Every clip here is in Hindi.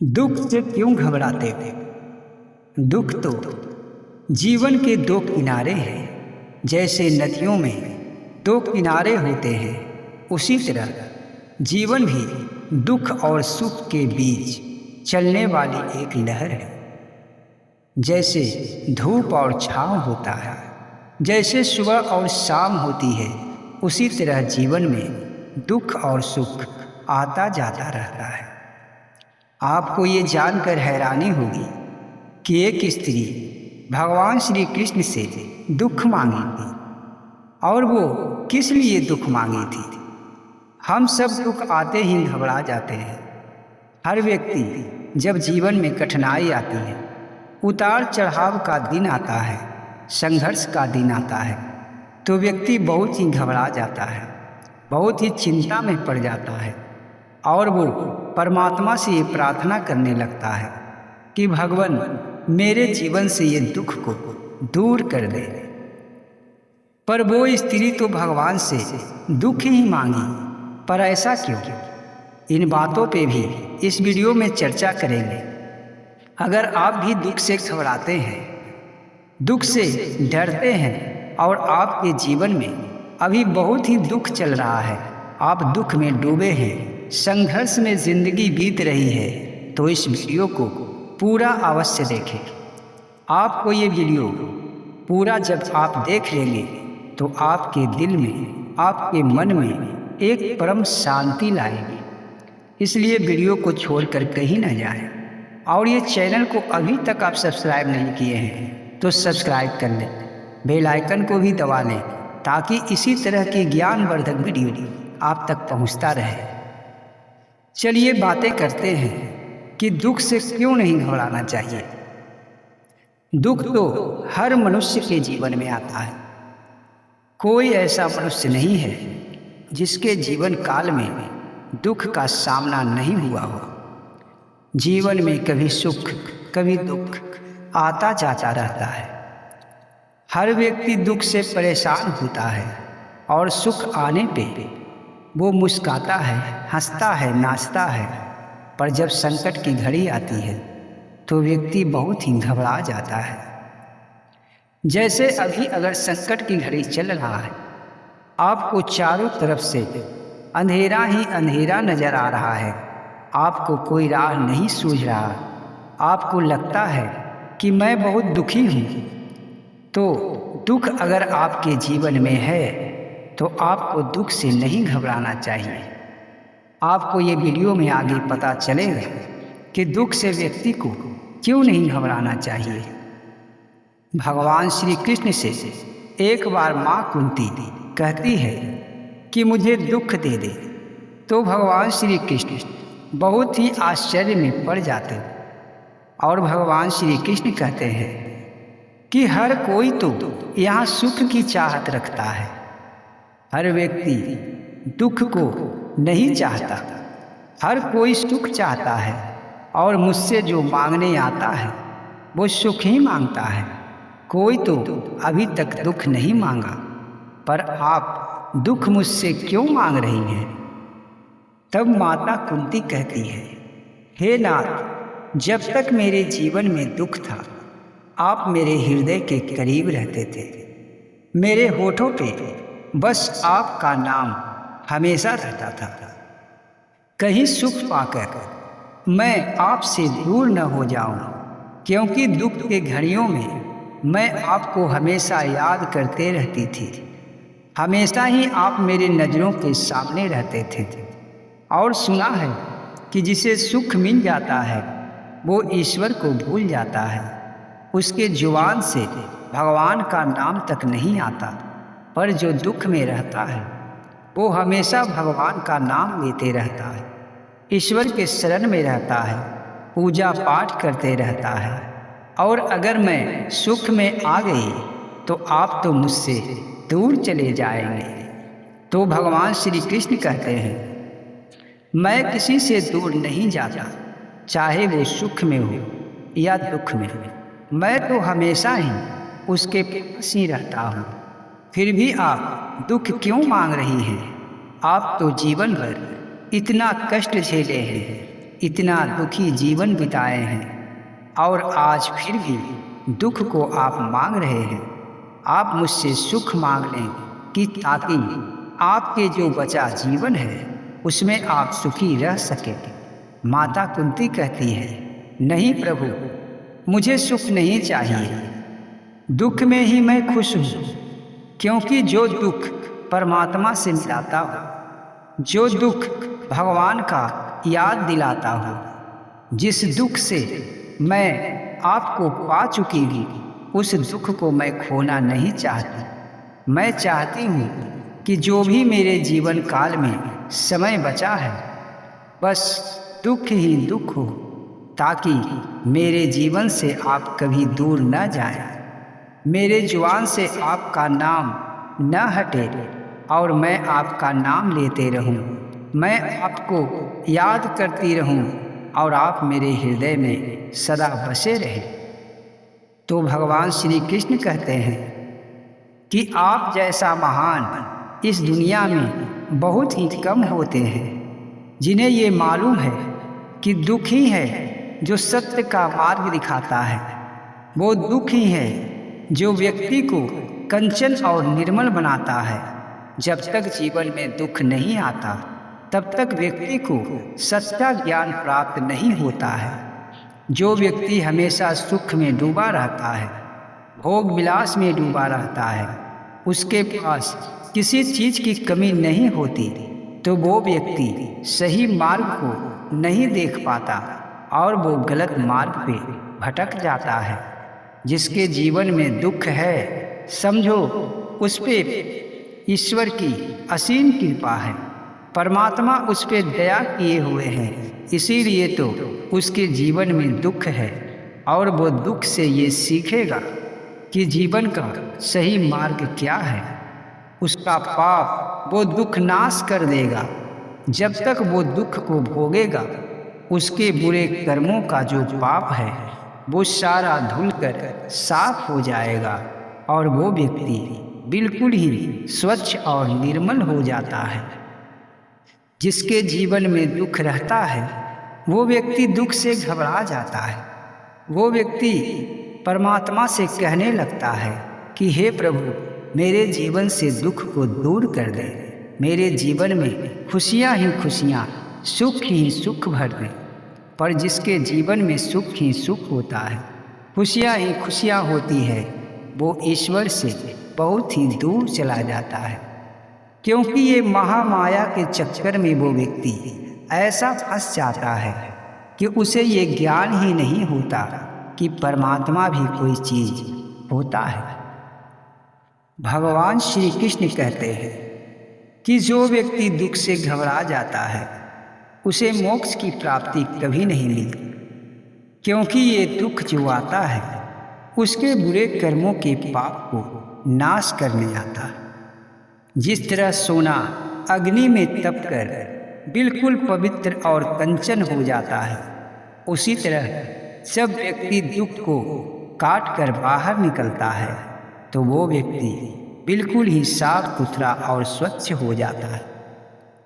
दुख से क्यों घबराते थे? दुख तो जीवन के दो किनारे हैं। जैसे नदियों में दो किनारे होते हैं, उसी तरह जीवन भी दुख और सुख के बीच चलने वाली एक लहर है। जैसे धूप और छांव होता है, जैसे सुबह और शाम होती है, उसी तरह जीवन में दुख और सुख आता जाता रहता है। आपको ये जानकर हैरानी होगी कि एक स्त्री भगवान श्री कृष्ण से दुख मांगी थी, और वो किस लिए दुख मांगी थी? हम सब दुख आते ही घबरा जाते हैं। हर व्यक्ति जब जीवन में कठिनाई आती है, उतार चढ़ाव का दिन आता है, संघर्ष का दिन आता है, तो व्यक्ति बहुत ही घबरा जाता है, बहुत ही चिंता में पड़ जाता है, और वो परमात्मा से ये प्रार्थना करने लगता है कि भगवान मेरे जीवन से ये दुख को दूर कर दे। पर वो स्त्री तो भगवान से दुख ही मांगी, पर ऐसा क्यों? इन बातों पे भी इस वीडियो में चर्चा करेंगे। अगर आप भी दुख से घबराते हैं, दुख से डरते हैं, और आपके जीवन में अभी बहुत ही दुख चल रहा है, आप दुख में डूबे हैं, संघर्ष में जिंदगी बीत रही है, तो इस वीडियो को पूरा अवश्य देखें। आपको ये वीडियो पूरा जब आप देख लेंगे तो आपके दिल में, आपके मन में एक परम शांति लाएगी। इसलिए वीडियो को छोड़कर कहीं ना जाएं, और ये चैनल को अभी तक आप सब्सक्राइब नहीं किए हैं तो सब्सक्राइब कर लें, बेल आइकन को भी दबा लें, ताकि इसी तरह की ज्ञानवर्धक वीडियो आप तक पहुंचता रहे। चलिए बातें करते हैं कि दुख से क्यों नहीं घबराना चाहिए। दुख तो हर मनुष्य के जीवन में आता है। कोई ऐसा मनुष्य नहीं है जिसके जीवन काल में दुख का सामना नहीं हुआ हो। जीवन में कभी सुख कभी दुख आता जाता रहता है। हर व्यक्ति दुख से परेशान होता है, और सुख आने पे वो मुस्कुराता है, हंसता है, नाचता है। पर जब संकट की घड़ी आती है तो व्यक्ति बहुत ही घबरा जाता है। जैसे अभी अगर संकट की घड़ी चल रहा है, आपको चारों तरफ से अंधेरा ही अंधेरा नजर आ रहा है, आपको कोई राह नहीं सूझ रहा, आपको लगता है कि मैं बहुत दुखी हूँ, तो दुख अगर आपके जीवन में है तो आपको दुख से नहीं घबराना चाहिए। आपको ये वीडियो में आगे पता चलेगा कि दुख से व्यक्ति को क्यों नहीं घबराना चाहिए। भगवान श्री कृष्ण से एक बार माँ कुंती कहती है कि मुझे दुख दे दे, तो भगवान श्री कृष्ण बहुत ही आश्चर्य में पड़ जाते, और भगवान श्री कृष्ण कहते हैं कि हर कोई तो यहाँ सुख की चाहत रखता है। हर व्यक्ति दुख को नहीं चाहता, हर कोई सुख चाहता है, और मुझसे जो मांगने आता है वो सुख ही मांगता है। कोई तो अभी तक दुख नहीं मांगा, पर आप दुख मुझसे क्यों मांग रही हैं? तब माता कुंती कहती है, हे नाथ, जब तक मेरे जीवन में दुख था, आप मेरे हृदय के करीब रहते थे। मेरे होठों पे बस आपका नाम हमेशा रहता था। कहीं सुख पाकर मैं आपसे दूर न हो जाऊं, क्योंकि दुख के घड़ियों में मैं आपको हमेशा याद करते रहती थी। हमेशा ही आप मेरे नज़रों के सामने रहते थे। और सुना है कि जिसे सुख मिल जाता है वो ईश्वर को भूल जाता है। उसके जुबान से भगवान का नाम तक नहीं आता, पर जो दुख में रहता है वो हमेशा भगवान का नाम लेते रहता है, ईश्वर के शरण में रहता है, पूजा पाठ करते रहता है। और अगर मैं सुख में आ गई तो आप तो मुझसे दूर चले जाएंगे। तो भगवान श्री कृष्ण कहते हैं, मैं किसी से दूर नहीं जाता, चाहे वो सुख में हो या दुख में, मैं तो हमेशा ही उसके पास ही रहता हूँ। फिर भी आप दुख क्यों मांग रही हैं? आप तो जीवन भर इतना कष्ट झेले हैं, इतना दुखी जीवन बिताए हैं और आज फिर भी दुख को आप मांग रहे हैं। आप मुझसे सुख मांग लें कि ताकि आपके जो बचा जीवन है उसमें आप सुखी रह सकें। माता कुंती कहती है, नहीं प्रभु, मुझे सुख नहीं चाहिए, दुख में ही मैं खुश हूँ, क्योंकि जो दुख परमात्मा से मिलाता हो, जो दुख भगवान का याद दिलाता हो, जिस दुख से मैं आपको पा चुकी हूँ, उस दुख को मैं खोना नहीं चाहती। मैं चाहती हूँ कि जो भी मेरे जीवन काल में समय बचा है, बस दुख ही दुख हो, ताकि मेरे जीवन से आप कभी दूर न जाएं, मेरे जुबान से आपका नाम न हटे और मैं आपका नाम लेते रहूं, मैं आपको याद करती रहूं और आप मेरे हृदय में सदा बसे रहे। तो भगवान श्री कृष्ण कहते हैं कि आप जैसा महान इस दुनिया में बहुत ही कम होते हैं, जिन्हें ये मालूम है कि दुख ही है जो सत्य का मार्ग दिखाता है। वो दुख ही है जो व्यक्ति को कंचन और निर्मल बनाता है। जब तक जीवन में दुख नहीं आता, तब तक व्यक्ति को सच्चा ज्ञान प्राप्त नहीं होता है। जो व्यक्ति हमेशा सुख में डूबा रहता है, भोग विलास में डूबा रहता है, उसके पास किसी चीज़ की कमी नहीं होती, तो वो व्यक्ति सही मार्ग को नहीं देख पाता और वो गलत मार्ग पे भटक जाता है। जिसके जीवन में दुख है, समझो उस पे ईश्वर की असीम कृपा है, परमात्मा उस पे दया किए हुए हैं, इसीलिए तो उसके जीवन में दुख है और वो दुख से ये सीखेगा कि जीवन का सही मार्ग क्या है। उसका पाप वो दुख नाश कर देगा। जब तक वो दुख को भोगेगा, उसके बुरे कर्मों का जो पाप है वो सारा धुलकर साफ हो जाएगा और वो व्यक्ति बिल्कुल ही स्वच्छ और निर्मल हो जाता है। जिसके जीवन में दुख रहता है, वो व्यक्ति दुख से घबरा जाता है। वो व्यक्ति परमात्मा से कहने लगता है कि हे प्रभु, मेरे जीवन से दुख को दूर कर दे, मेरे जीवन में खुशियाँ ही खुशियाँ, सुख ही सुख भर दे। पर जिसके जीवन में सुख ही सुख होता है, खुशियाँ ही खुशियाँ होती है, वो ईश्वर से बहुत ही दूर चला जाता है। क्योंकि ये महामाया के चक्कर में वो व्यक्ति ऐसा फंस जाता है कि उसे ये ज्ञान ही नहीं होता कि परमात्मा भी कोई चीज़ होता है। भगवान श्री कृष्ण कहते हैं कि जो व्यक्ति दुख से घबरा जाता है, उसे मोक्ष की प्राप्ति कभी नहीं मिलती, क्योंकि ये दुख जो आता है उसके बुरे कर्मों के पाप को नाश करने आता है। जिस तरह सोना अग्नि में तपकर बिल्कुल पवित्र और कंचन हो जाता है, उसी तरह जब व्यक्ति दुख को काट कर बाहर निकलता है, तो वो व्यक्ति बिल्कुल ही साफ सुथरा और स्वच्छ हो जाता है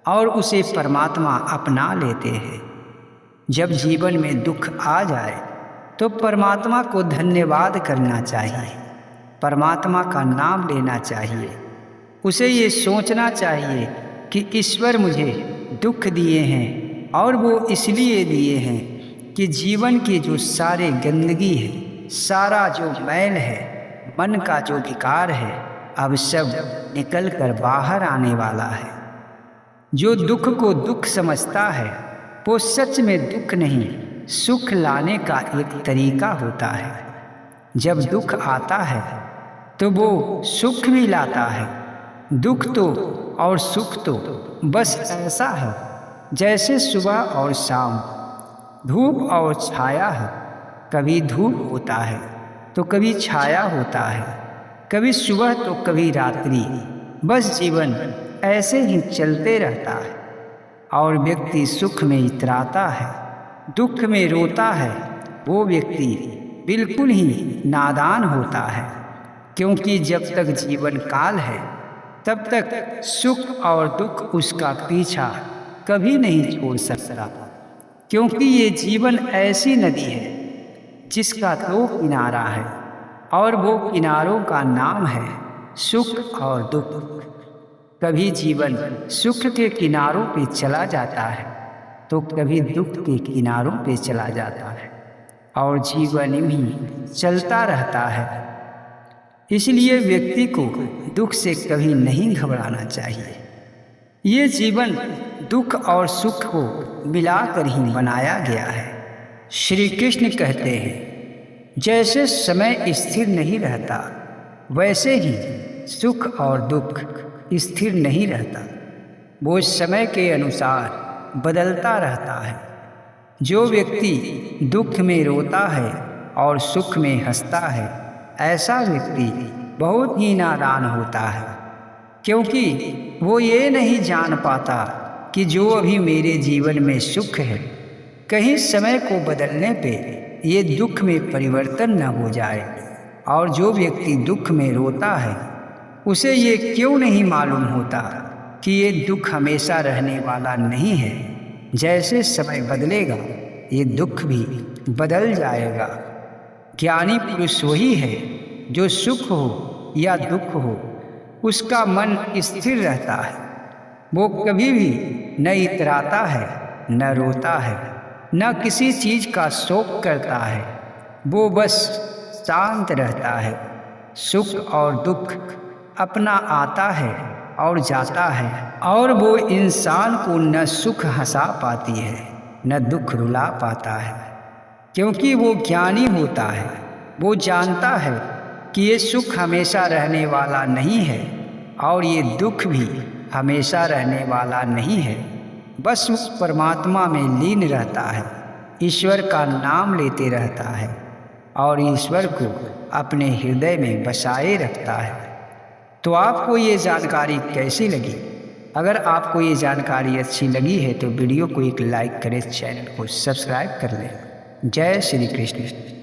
और उसे परमात्मा अपना लेते हैं। जब जीवन में दुख आ जाए तो परमात्मा को धन्यवाद करना चाहिए, परमात्मा का नाम लेना चाहिए। उसे ये सोचना चाहिए कि ईश्वर मुझे दुख दिए हैं और वो इसलिए दिए हैं कि जीवन की जो सारे गंदगी है, सारा जो मैल है, मन का जो विकार है, अब सब निकल कर बाहर आने वाला है। जो दुख को दुख समझता है, वो सच में दुख नहीं, सुख लाने का एक तरीका होता है। जब दुख आता है तो वो सुख भी लाता है। दुख तो और सुख तो बस ऐसा है जैसे सुबह और शाम, धूप और छाया है। कभी धूप होता है तो कभी छाया होता है, कभी सुबह तो कभी रात्रि। बस जीवन ऐसे ही चलते रहता है और व्यक्ति सुख में इतराता है, दुख में रोता है। वो व्यक्ति बिल्कुल ही नादान होता है, क्योंकि जब तक जीवन काल है तब तक सुख और दुख उसका पीछा कभी नहीं छोड़ सकता। क्योंकि ये जीवन ऐसी नदी है जिसका दो किनारा है और वो किनारों का नाम है सुख और दुख। कभी जीवन सुख के किनारों पे चला जाता है तो कभी दुख के किनारों पे चला जाता है और जीवन भी चलता रहता है। इसलिए व्यक्ति को दुख से कभी नहीं घबराना चाहिए। ये जीवन दुख और सुख को मिलाकर ही बनाया गया है। श्री कृष्ण कहते हैं, जैसे समय स्थिर नहीं रहता वैसे ही सुख और दुख स्थिर नहीं रहता, वो समय के अनुसार बदलता रहता है। जो व्यक्ति दुख में रोता है और सुख में हंसता है, ऐसा व्यक्ति बहुत ही नादान होता है, क्योंकि वो ये नहीं जान पाता कि जो अभी मेरे जीवन में सुख है, कहीं समय को बदलने पे ये दुख में परिवर्तन न हो जाए। और जो व्यक्ति दुख में रोता है उसे ये क्यों नहीं मालूम होता कि ये दुख हमेशा रहने वाला नहीं है। जैसे समय बदलेगा ये दुख भी बदल जाएगा। ज्ञानी पुरुष वही है जो सुख हो या दुख हो उसका मन स्थिर रहता है। वो कभी भी न इतराता है, न रोता है, न किसी चीज़ का शोक करता है। वो बस शांत रहता है। सुख और दुख अपना आता है और जाता है, और वो इंसान को न सुख हंसा पाती है न दुख रुला पाता है, क्योंकि वो ज्ञानी होता है। वो जानता है कि ये सुख हमेशा रहने वाला नहीं है और ये दुख भी हमेशा रहने वाला नहीं है। बस उस परमात्मा में लीन रहता है, ईश्वर का नाम लेते रहता है और ईश्वर को अपने हृदय में बसाए रखता है। तो आपको ये जानकारी कैसी लगी? अगर आपको ये जानकारी अच्छी लगी है तो वीडियो को एक लाइक करें, चैनल को सब्सक्राइब कर लें। जय श्री कृष्ण।